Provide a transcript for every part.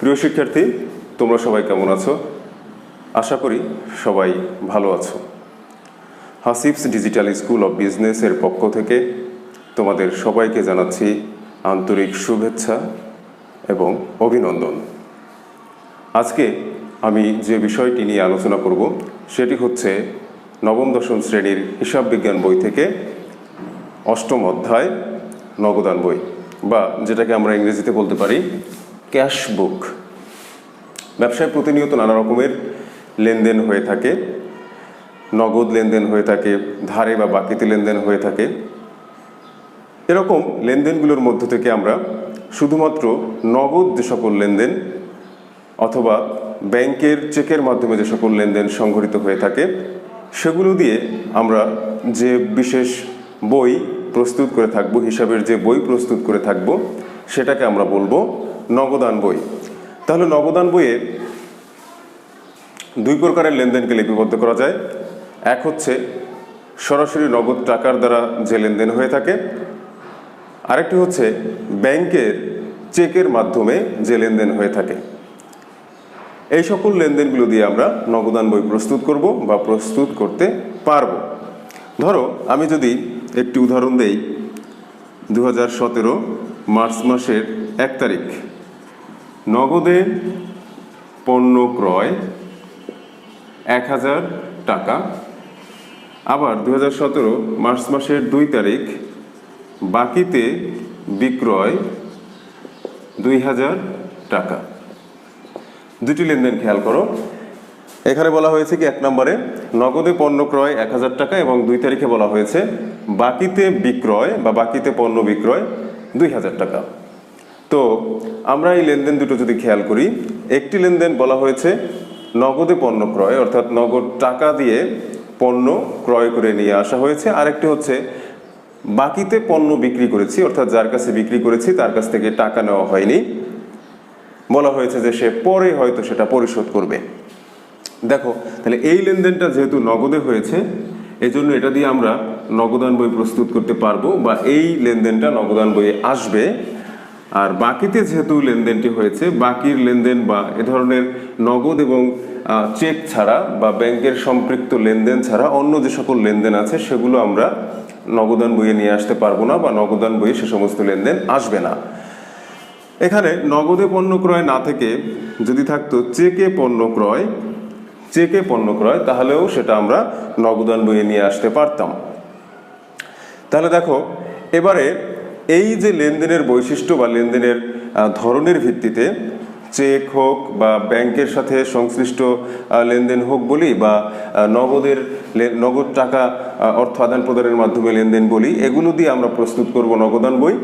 প্রিয় শিক্ষার্থী, তোমরা সবাই কেমন আছো? আশা করি সবাই ভালো আছো। হাসিবস ডিজিটাল স্কুল অফ বিজনেসের পক্ষ থেকে তোমাদের সবাইকে জানাচ্ছি আন্তরিক শুভেচ্ছা এবং অভিনন্দন। আজকে আমি যে বিষয়টি নিয়ে আলোচনা করব সেটি হচ্ছে নবম দশম শ্রেণীর হিসাব বিজ্ঞান বই থেকে অষ্টম অধ্যায় নগদান বই, বা যেটাকে আমরা ইংরেজিতে বলতে পারি ক্যাশ বুক। ব্যবসায় প্রতিনিয়ত নানা রকমের লেনদেন হয়ে থাকে, নগদ লেনদেন হয়ে থাকে, ধারে বা বাকিতে লেনদেন হয়ে থাকে। এরকম লেনদেনগুলোর মধ্য থেকে আমরা শুধুমাত্র নগদ যে সকল লেনদেন অথবা ব্যাংকের চেকের মাধ্যমে যে সকল লেনদেন সংঘটিত হয়ে থাকে সেগুলো দিয়ে আমরা যে বিশেষ বই প্রস্তুত করে থাকব, হিসাবের যে বই প্রস্তুত করে থাকব সেটাকে আমরা বলবো নগদান বই। তাহলে নগদান বইয়ে দুই প্রকারের লেনদেনকে লিপিবদ্ধ করা যায়। এক হচ্ছে সরাসরি নগদ টাকার দ্বারা যে লেনদেন হয়ে থাকে, আরেকটি হচ্ছে ব্যাংকের চেকের মাধ্যমে যে লেনদেন হয়ে থাকে। এই সকল লেনদেনগুলো দিয়ে আমরা নগদান বই প্রস্তুত করব বা প্রস্তুত করতে পারব। ধরো আমি যদি একটি উদাহরণ দেই, 2017 মার্চ মাসের 1 তারিখ নগদে পণ্য ক্রয় 1000 টাকা, আবার 2017 মার্চ মাসের 2 তারিখ বাকিতে বিক্রয় 2000 টাকা। দুটি লেনদেন খেয়াল করো। এখানে বলা হয়েছে কি, 1 নম্বরে নগদে পণ্য ক্রয় 1000 টাকা এবং 2 তারিখে বলা হয়েছে বাকিতে বিক্রয় বা বাকিতে পণ্য বিক্রয় 2000 টাকা। তো আমরা এই লেনদেন দুটো যদি খেয়াল করি, একটি লেনদেন বলা হয়েছে নগদে পণ্য ক্রয়, অর্থাৎ নগদ টাকা দিয়ে পণ্য ক্রয় করে নিয়ে আসা হয়েছে। আরেকটি হচ্ছে বাকিতে পণ্য বিক্রি করেছি, অর্থাৎ যার কাছে বিক্রি করেছি তার কাছ থেকে টাকা নেওয়া হয়নি, বলা হয়েছে যে সে পরে হয়তো সেটা পরিশোধ করবে। দেখো, তাহলে এই লেনদেনটা যেহেতু নগদে হয়েছে এজন্য এটা দিয়ে আমরা নগদান বই প্রস্তুত করতে পারবো বা এই লেনদেনটা নগদান বইয়ে আসবে। আর বাকিতে যেহেতু লেনদেনটি হয়েছে, বাকির লেনদেন বা এ ধরনের নগদ এবং চেক ছাড়া বা ব্যাংকের সম্পৃক্ত লেনদেন ছাড়া অন্য যে সকল লেনদেন আছে সেগুলো আমরা নগদান বইয়ে নিয়ে আসতে পারবো না বা নগদান বইয়ে সে সমস্ত লেনদেন আসবে না। এখানে নগদে পণ্য ক্রয় না থেকে যদি থাকতো চেকে পণ্য ক্রয়, তাহলেও সেটা আমরা নগদান বইয়ে নিয়ে আসতে পারতাম। তাহলে দেখো, এবারে এই যে লেনদেনের বৈশিষ্ট্য বা লেনদেনের ধরনের ভিত্তিতে চেক হোক বা ব্যাংকের সাথে সংশ্লিষ্ট লেনদেন হোক বলি বা নগদ টাকা অর্থ আদান প্রদানের মাধ্যমে লেনদেন বলি, এগুলো দিয়ে আমরা প্রস্তুত করব নগদান বই।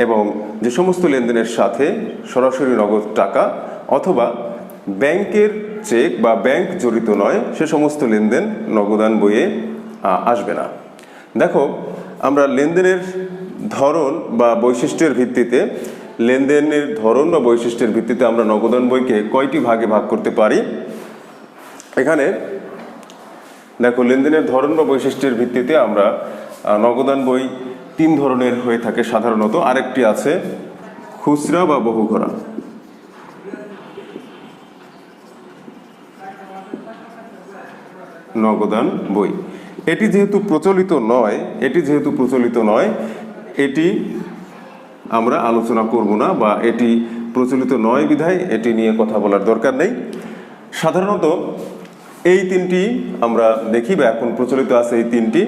এবং যে সমস্ত লেনদেনের সাথে সরাসরি নগদ টাকা অথবা ব্যাংকের চেক বা ব্যাংক জড়িত নয় সে সমস্ত লেনদেন নগদান বইয়ে আসবে না। দেখো, আমরা লেনদেনের ধরন বা বৈশিষ্ট্যের ভিত্তিতে আমরা নগদান বইকে কয়টি ভাগে ভাগ করতে পারি। এখানে দেখো, লেনদেনের ধরন বা বৈশিষ্ট্যের ভিত্তিতে আমরা নগদান বই 3 ধরনের হয়ে থাকে সাধারণত। আরেকটি আছে খুচরা বা বহুঘরা। নগদান বই এটি যেহেতু প্রচলিত নয়, এটি আমরা আলোচনা করব না বা এটি প্রচলিত নয় বিধায় এটি নিয়ে কথা বলার দরকার নেই। সাধারণত এই 3টি আমরা দেখি বা এখন প্রচলিত আছে এই 3টি: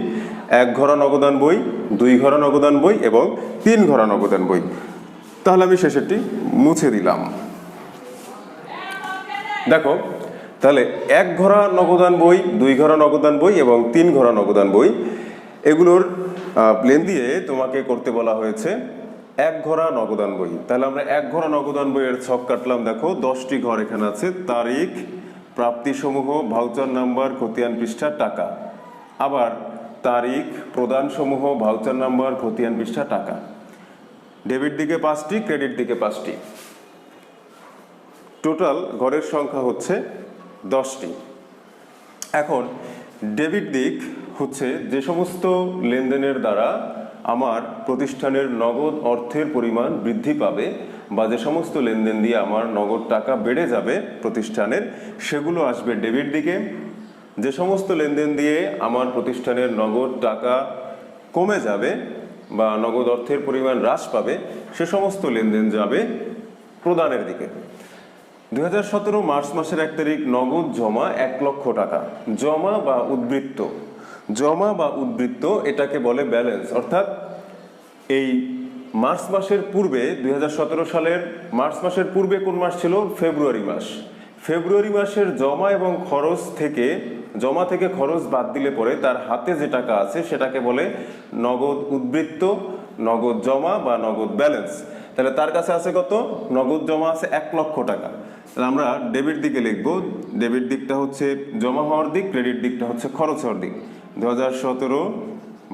1 ঘরা নগদান বই, 2 ঘরা নগদান বই এবং 3 ঘরা নগদান বই। তাহলে আমি শেষেরটি মুছে দিলাম। দেখো, তাহলে 1 ঘরা নগদান বই, 2 ঘরা নগদান বই এবং 3 ঘরা নগদান বই, এগুলোর প্লেন দিয়ে তোমাকে করতে বলা হয়েছে 1 ঘরা নগদান বই। তাহলে আমরা 1 ঘরা নগদান বইয়ের ছক কাটলাম। দেখো, 10টি ঘর এখানে আছে: তারিখ, প্রাপ্তিসমূহ, ভাউচার নাম্বার, খতিয়ান পৃষ্ঠা, টাকা। আবার তারিখ, প্রদানসমূহ, ভাউচার নাম্বার, খতিয়ান পৃষ্ঠা, টাকা। ডেবিট দিকে 5টি, ক্রেডিট দিকে 5টি। টোটাল ঘরের সংখ্যা হচ্ছে 10টি। এখন ডেবিট দিক হচ্ছে যে সমস্ত লেনদেনের দ্বারা আমার প্রতিষ্ঠানের নগদ অর্থের পরিমাণ বৃদ্ধি পাবে বা যে সমস্ত লেনদেন দিয়ে আমার নগদ টাকা বেড়ে যাবে প্রতিষ্ঠানের, সেগুলো আসবে ডেবিট দিকে। যে সমস্ত লেনদেন দিয়ে আমার প্রতিষ্ঠানের নগদ টাকা কমে যাবে বা নগদ অর্থের পরিমাণ হ্রাস পাবে, সে সমস্ত লেনদেন যাবে প্রদানের দিকে। 2017 মার্চ মাসের 1 তারিখ নগদ জমা 1 লক্ষ টাকা। জমা বা উদ্বৃত্ত, জমা বা উদ্বৃত্ত এটাকে বলে ব্যালেন্স। অর্থাৎ এই মার্চ মাসের পূর্বে 2017 সালের মার্চ মাসের পূর্বে কোন মাস ছিল? ফেব্রুয়ারি মাস। ফেব্রুয়ারি মাসের জমা এবং খরচ থেকে, জমা থেকে খরচ বাদ দিলে পরে তার হাতে যে টাকা আছে সেটাকে বলে নগদ উদ্বৃত্ত, নগদ জমা বা নগদ ব্যালেন্স। তাহলে তার কাছে আছে কত? নগদ জমা আছে 1 লক্ষ টাকা। তাহলে আমরা ডেবিট দিকে লিখব, ডেবিট দিকটা হচ্ছে জমা হওয়ার দিক, ক্রেডিট দিকটা হচ্ছে খরচ হওয়ার দিক। 2017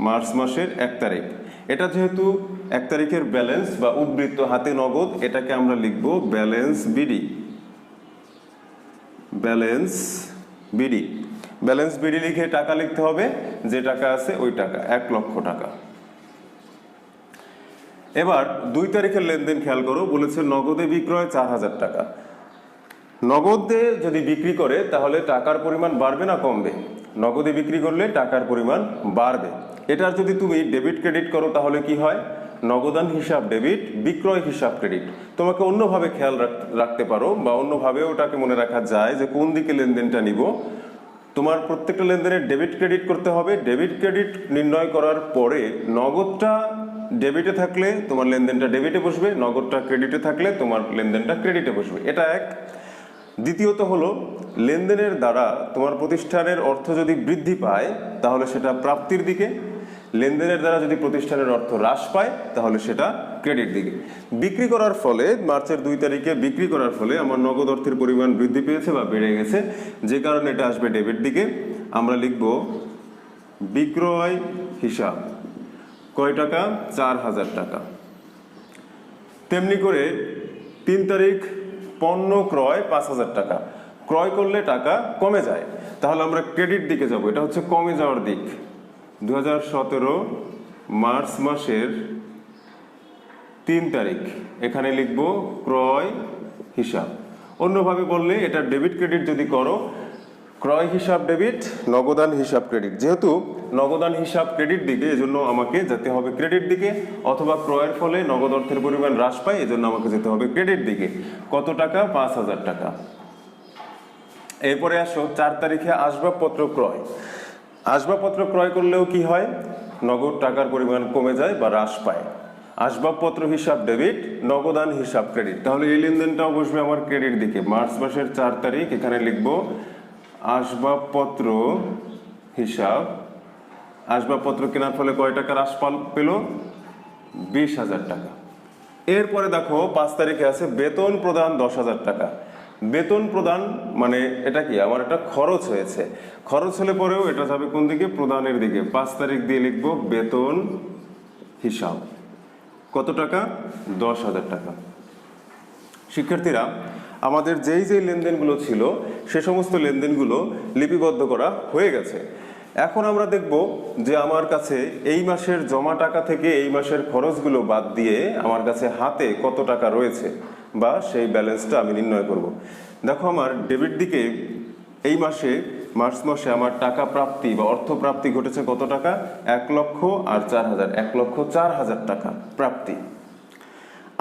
মার্চ মাসের 1 তারিখ, এটা যেহেতু 1 তারিখের ব্যালেন্স বা উদ্বৃত্ত হাতে নগদ, এটাকে আমরা লিখব balance BD. Balance BD, balance BD লিখে টাকা লিখতে হবে, যে টাকা আছে ওই টাকা 1 লক্ষ টাকা। এবার 2 তারিখের লেনদেন খেয়াল করো, বলেছে নগদে বিক্রয় 4000 টাকা। নগদে যদি বিক্রি করে তাহলে টাকার পরিমাণ বাড়বে না কমবে? নগদে বিক্রি করলে টাকার পরিমাণ বাড়বে। এটার যদি তুমি ডেবিট ক্রেডিট করো তাহলে কি হয়? নগদান হিসাব ডেবিট, বিক্রয় হিসাব ক্রেডিট। তোমাকে অন্যভাবে খেয়াল রাখতে পারো বা অন্যভাবে ওটাকে মনে রাখা যায় যে কোন দিকে লেনদেনটা নিব। তোমার প্রত্যেকটা লেনদেনের ডেবিট ক্রেডিট করতে হবে। ডেবিট ক্রেডিট নির্ণয় করার পরে নগদটা ডেবিটে থাকলে তোমার লেনদেনটা ডেবিটে বসবে, নগদটা ক্রেডিটে থাকলে তোমার লেনদেনটা ক্রেডিটে বসবে। এটা এক। দ্বিতীয়ত হলো, লেনদেনের দ্বারা তোমার প্রতিষ্ঠানের অর্থ যদি বৃদ্ধি পায় তাহলে সেটা প্রাপ্তির দিকে, লেনদেনের দ্বারা যদি প্রতিষ্ঠানের অর্থ হ্রাস পায় তাহলে সেটা ক্রেডিট দিকে। বিক্রি করার ফলে, মার্চের 2 তারিখে বিক্রি করার ফলে আমার নগদ অর্থের পরিমাণ বৃদ্ধি পেয়েছে বা বেড়ে গেছে, যে কারণে এটা আসবে ডেবিট দিকে। আমরা লিখব বিক্রয় হিসাব। কয় টাকা? 4000 টাকা। তেমনি করে 3 তারিখ পণ্য ক্রয় 5000 টাকা। ক্রয় করলে টাকা কমে যায়, তাহলে আমরা ক্রেডিট দিকে যাব, এটা হচ্ছে কমে যাওয়ার দিক। 2017 মার্চ মাসের 3 তারিখ, এখানে লিখব ক্রয় হিসাব। অন্যভাবে বললে এটা ডেবিট ক্রেডিট যদি করো, ক্রয় হিসাব ডেবিট, নগদান হিসাব ক্রেডিট। যেহেতু নগদান হিসাব ক্রেডিট দিকে, এজন্য আমাকে যেতে হবে ক্রেডিট দিকে, অথবা ক্রয়ের ফলে নগদ অর্থের পরিমাণ হ্রাস পায়, এজন্য আমাকে যেতে হবে ক্রেডিট দিকে। কত টাকা? 5000 টাকা। এরপরে আসো 4 তারিখে আসবাবপত্র ক্রয়। আসবাবপত্র ক্রয় করলেও কি হয়? নগদ টাকার পরিমাণ কমে যায় বা হ্রাস পায়। আসবাবপত্র হিসাব ডেবিট, নগদান হিসাব ক্রেডিট। তাহলে এই লেনদেনটাও বসবে আমার ক্রেডিট দিকে। মার্চ মাসের 4 তারিখ, এখানে লিখব আসবাবপত্র হিসাব। আসবাবপত্র কেনার ফলে কয় টাকা হ্রাস পেল? 20,000 টাকা। এরপরে দেখো 5 তারিখে আছে বেতন প্রদান 10,000 টাকা। বেতন প্রদান মানে এটা কি? আমার একটা খরচ হয়েছে। খরচ হলে পরেও এটা যাবে কোন দিকে? প্রদানের দিকে। 5 তারিখ দিয়ে লিখব বেতন হিসাব। কত টাকা? 10,000 টাকা। শিক্ষার্থীরা, আমাদের যেই লেনদেনগুলো ছিল সে সমস্ত লেনদেনগুলো লিপিবদ্ধ করা হয়ে গেছে। এখন আমরা দেখব যে আমার কাছে এই মাসের জমা টাকা থেকে এই মাসের খরচগুলো বাদ দিয়ে আমার কাছে হাতে কত টাকা রয়েছে বা সেই ব্যালেন্সটা আমি নির্ণয় করব। দেখো, আমার ডেবিট দিকে এই মাসে, মার্চ মাসে আমার টাকা প্রাপ্তি বা অর্থ প্রাপ্তি ঘটেছে কত টাকা? 1,04,000, 1,04,000 টাকা প্রাপ্তি।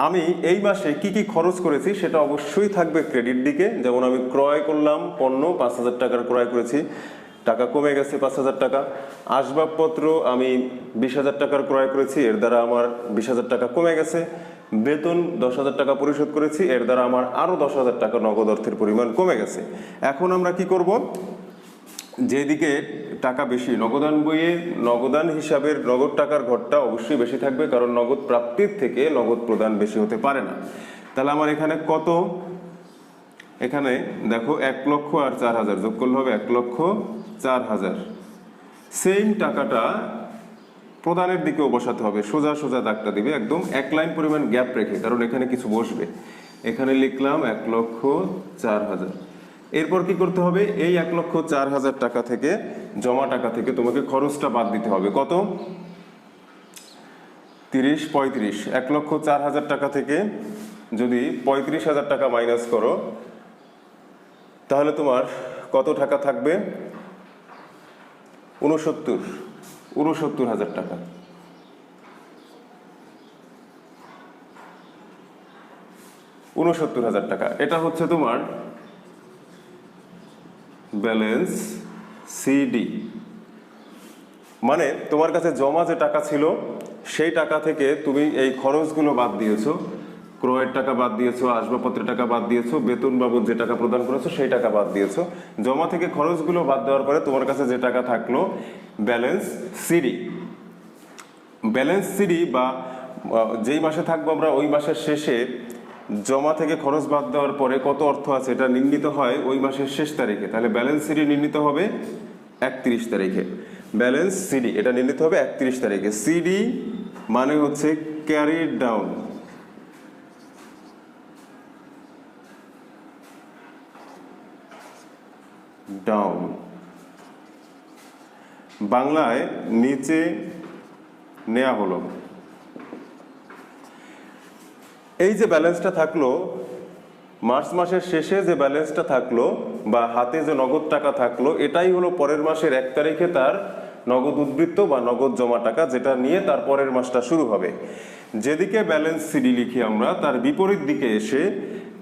আমি এই মাসে কি কি খরচ করেছি সেটা অবশ্যই থাকবে ক্রেডিট দিকে। যেমন আমি ক্রয় করলাম পণ্য, 5,000 টাকার ক্রয় করেছি, টাকা কমে গেছে 5,000 টাকা। আসবাবপত্র আমি 20,000 টাকার ক্রয় করেছি, এর দ্বারা আমার 20,000 টাকা কমে গেছে। বেতন 10,000 টাকা পরিশোধ করেছি, এর দ্বারা আমার আরও 10,000 টাকা নগদ অর্থের পরিমাণ কমে গেছে। এখন আমরা কি করব? যেদিকে টাকা বেশি, নগদান বইয়ে নগদান হিসাবের নগদ টাকার ঘরটা অবশ্যই বেশি থাকবে, কারণ নগদ প্রাপ্তির থেকে নগদ প্রদান বেশি হতে পারে না। তাহলে আমার এখানে কত? এখানে দেখো 1,04,000 যোগ করলে হবে 1,04,000। সেম টাকাটা প্রদানের দিকেও বসাতে হবে, সোজা সোজা দাগটা দিবে, একদম এক লাইন পরিমাণ গ্যাপ রেখে, কারণ এখানে কিছু বসবে। এখানে লিখলাম 1,04,000। এরপর কি করতে হবে? এই 1,04,000 টাকা থেকে, জমা টাকা থেকে তোমাকে খরচটা বাদ দিতে হবে। কত? 30, 35। 1,04,000 টাকা থেকে যদি 35,000 টাকা মাইনাস করো তাহলে তোমার কত টাকা থাকবে? 69,000 টাকা। এটা হচ্ছে তোমার ব্যালেন্স সিডি। মানে তোমার কাছে জমা যে টাকা ছিল সেই টাকা থেকে তুমি এই খরচগুলো বাদ দিয়েছো, ক্রয়ের টাকা বাদ দিয়েছো, আসবাবপত্রের টাকা বাদ দিয়েছো, বেতন বাবদ যে টাকা প্রদান করেছো সেই টাকা বাদ দিয়েছো। জমা থেকে খরচগুলো বাদ দেওয়ার পরে তোমার কাছে যে টাকা থাকলো ব্যালেন্স সিডি। ব্যালেন্স সিডি বা যেই মাসে থাকবো আমরা ওই মাসের শেষে জমা থেকে খরচ বাদ দেওয়ার পরে কত অর্থ আছে এটা নির্ণীত হয় ওই মাসের শেষ তারিখে। তাহলে ব্যালেন্স সিডি নির্ণীত হবে 31 তারিখে। ব্যালেন্স সিডি এটা নির্ণীত হবে 31 তারিখে। সিডি মানে হচ্ছে ক্যারিড ডাউন। বাংলায় নিচে নেওয়া হলো। এই যে ব্যালেন্সটা থাকলো মার্চ মাসের শেষে, যে ব্যালেন্সটা থাকলো বা হাতে যে নগদ টাকা থাকলো, এটাই হলো পরের মাসের 1 তারিখে তার নগদ উদ্বৃত্ত বা নগদ জমা টাকা, যেটা নিয়ে তার পরের মাসটা শুরু হবে। যেদিকে ব্যালেন্স সিডি লিখি আমরা তার বিপরীত দিকে এসে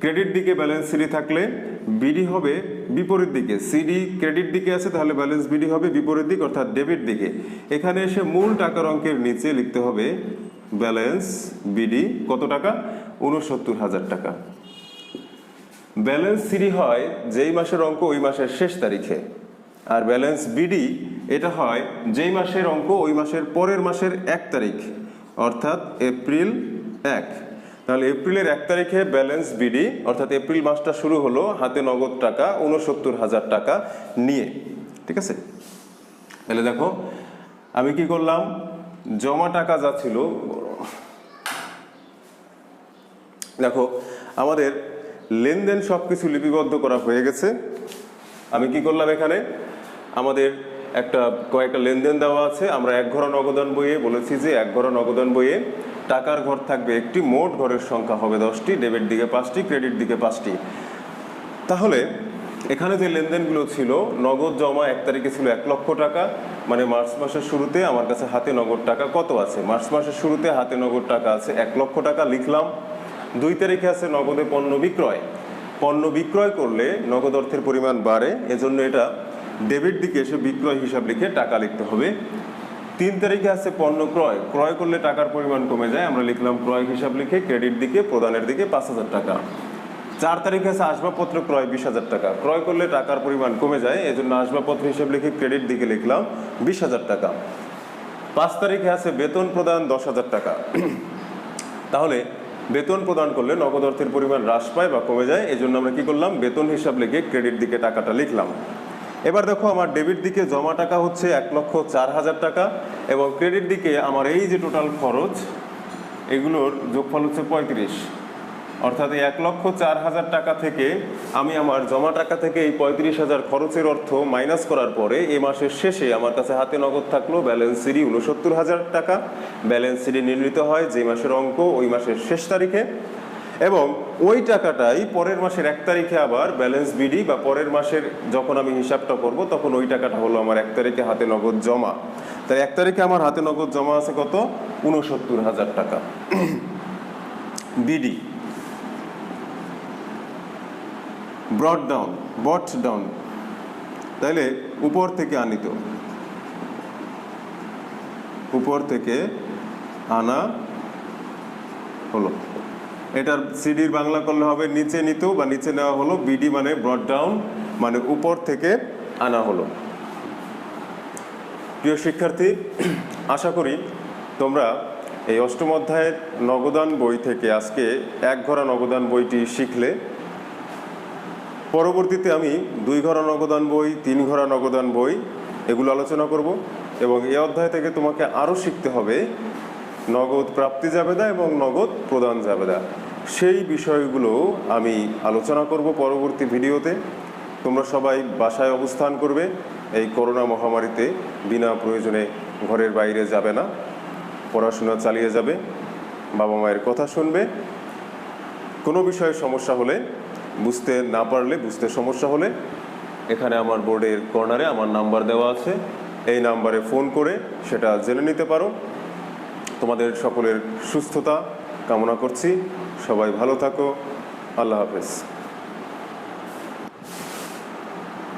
ক্রেডিট দিকে ব্যালেন্স সিডি থাকলে বিডি হবে বিপরীত দিকে। সিডি ক্রেডিট দিকে আছে তাহলে ব্যালেন্স বিডি হবে বিপরীত দিক অর্থাৎ ডেবিট দিকে। এখানে এসে মূল টাকার অঙ্কের নিচে লিখতে হবে ব্যালেন্স বিডি কত টাকা? 69,000 টাকা। ব্যালেন্স সিডি হয় যেই মাসের অঙ্ক ওই মাসের শেষ তারিখে, আর ব্যালেন্স বিডি এটা হয় যেই মাসের অঙ্ক ওই মাসের পরের মাসের 1 তারিখ অর্থাৎ এপ্রিল 1। তাহলে এপ্রিলের 1 তারিখে ব্যালেন্স বিডি অর্থাৎ এপ্রিল মাসটা শুরু হলো হাতে নগদ টাকা 69,000 টাকা নিয়ে। ঠিক আছে, তাহলে দেখো আমি কি করলাম, জমা টাকা যা ছিল, দেখো আমাদের লেনদেন সবকিছু লিপিবদ্ধ করা হয়ে গেছে। আমি কি করলাম, এখানে আমাদের কয়েকটা লেনদেন দেওয়া আছে। আমরা এক ঘর নগদান বইয়ে বলেছি যে এক ঘর নগদান বইয়ে টাকার ঘর থাকবে একটি, মোট ঘরের সংখ্যা হবে 10টি, ডেবিট দিকে 5টি, ক্রেডিট দিকে 5টি। তাহলে এখানে যে লেনদেনগুলো ছিল, নগদ জমা 1 তারিখে ছিল 1 লক্ষ টাকা, মানে মার্চ মাসের শুরুতে আমার কাছে হাতে নগদ টাকা কত আছে? মার্চ মাসের শুরুতে হাতে নগদ টাকা আছে 1 লক্ষ টাকা, লিখলাম। 2 তারিখে আছে নগদে পণ্য বিক্রয়। পণ্য বিক্রয় করলে নগদ অর্থের পরিমাণ বাড়ে, এজন্য এটা ডেবিট দিকে এসে বিক্রয় হিসাব লিখে টাকা লিখতে হবে। 3 তারিখে আছে পণ্য ক্রয়। ক্রয় করলে টাকার পরিমাণ কমে যায়, আমরা লিখলাম ক্রয় হিসাব লিখে ক্রেডিট দিকে প্রদানের দিকে 5,000 টাকা। 4 তারিখে আছে আসবাবপত্র ক্রয় 20,000 টাকা। ক্রয় করলে টাকার পরিমাণ কমে যায়, এজন্য আসবাবপত্র হিসাব লিখে ক্রেডিট দিকে লিখলাম 20,000 টাকা। 5 তারিখে আছে বেতন প্রদান 10,000 টাকা। তাহলে বেতন প্রদান করলে নগদ অর্থের পরিমাণ হ্রাস পায় বা কমে যায়, এজন্য আমরা কি করলাম, বেতন হিসাব লিখে ক্রেডিট দিকে টাকাটা লিখলাম। এবার দেখো আমার ডেবিট দিকে জমা টাকা হচ্ছে 1,04,000 টাকা এবং ক্রেডিট দিকে আমার এই যে টোটাল খরচ এগুলোর যোগফল হচ্ছে 35। অর্থাৎ এই 1,04,000 টাকা থেকে আমি আমার জমা টাকা থেকে এই 35,000 খরচের অর্থ মাইনাস করার পরে এই মাসের শেষে আমার কাছে হাতে নগদ থাকলো ব্যালেন্স সিডি 69,000 টাকা। ব্যালেন্স সিডি নির্ণীত হয় যে মাসের অঙ্ক ওই মাসের শেষ তারিখে, এবং ওই টাকাটাই পরের মাসের 1 তারিখে আবার ব্যালেন্স বিডি বা পরের মাসের যখন আমি হিসাবটা করব তখন ওই টাকাটা হলো আমার 1 তারিখে হাতে নগদ জমা। তাই 1 তারিখে আমার হাতে নগদ জমা আছে কত? 69,000 টাকা। বিডি ব্রট ডাউন, তাইলে উপর থেকে আনিত, উপর থেকে আনা হলো। এটার সিডির বাংলা করলে হবে নিচে নিত বা নিচে নেওয়া হলো। বিডি মানে ব্রট ডাউন, মানে উপর থেকে আনা হলো। প্রিয় শিক্ষার্থী, আশা করি তোমরা এই 8ম অধ্যায়ের নগদান বই থেকে আজকে এক ঘরা নগদান বইটি শিখলে। পরবর্তীতে আমি 2 ঘরা নগদান বই, 3 ঘরা নগদান বই এগুলো আলোচনা করব, এবং এই অধ্যায় থেকে তোমাকে আরও শিখতে হবে নগদ প্রাপ্তি জাবেদা এবং নগদ প্রদান জাবেদা। সেই বিষয়গুলো আমি আলোচনা করব পরবর্তী ভিডিওতে। তোমরা সবাই বাসায় অবস্থান করবে। এই করোনা মহামারীতে বিনা প্রয়োজনে ঘরের বাইরে যাবে না, পড়াশোনা চালিয়ে যাবে, বাবা মায়ের কথা শুনবে। কোনো বিষয়ে সমস্যা হলে, বুঝতে না পারলে, বুঝতে সমস্যা হলে এখানে আমার বোর্ডের কর্নারে আমার নাম্বার দেওয়া আছে, এই নাম্বারে ফোন করে সেটা জেনে নিতে পারো। তোমাদের সকলের সুস্থতা কামনা করছি। সবাই ভালো থাকো। আল্লাহ হাফেজ।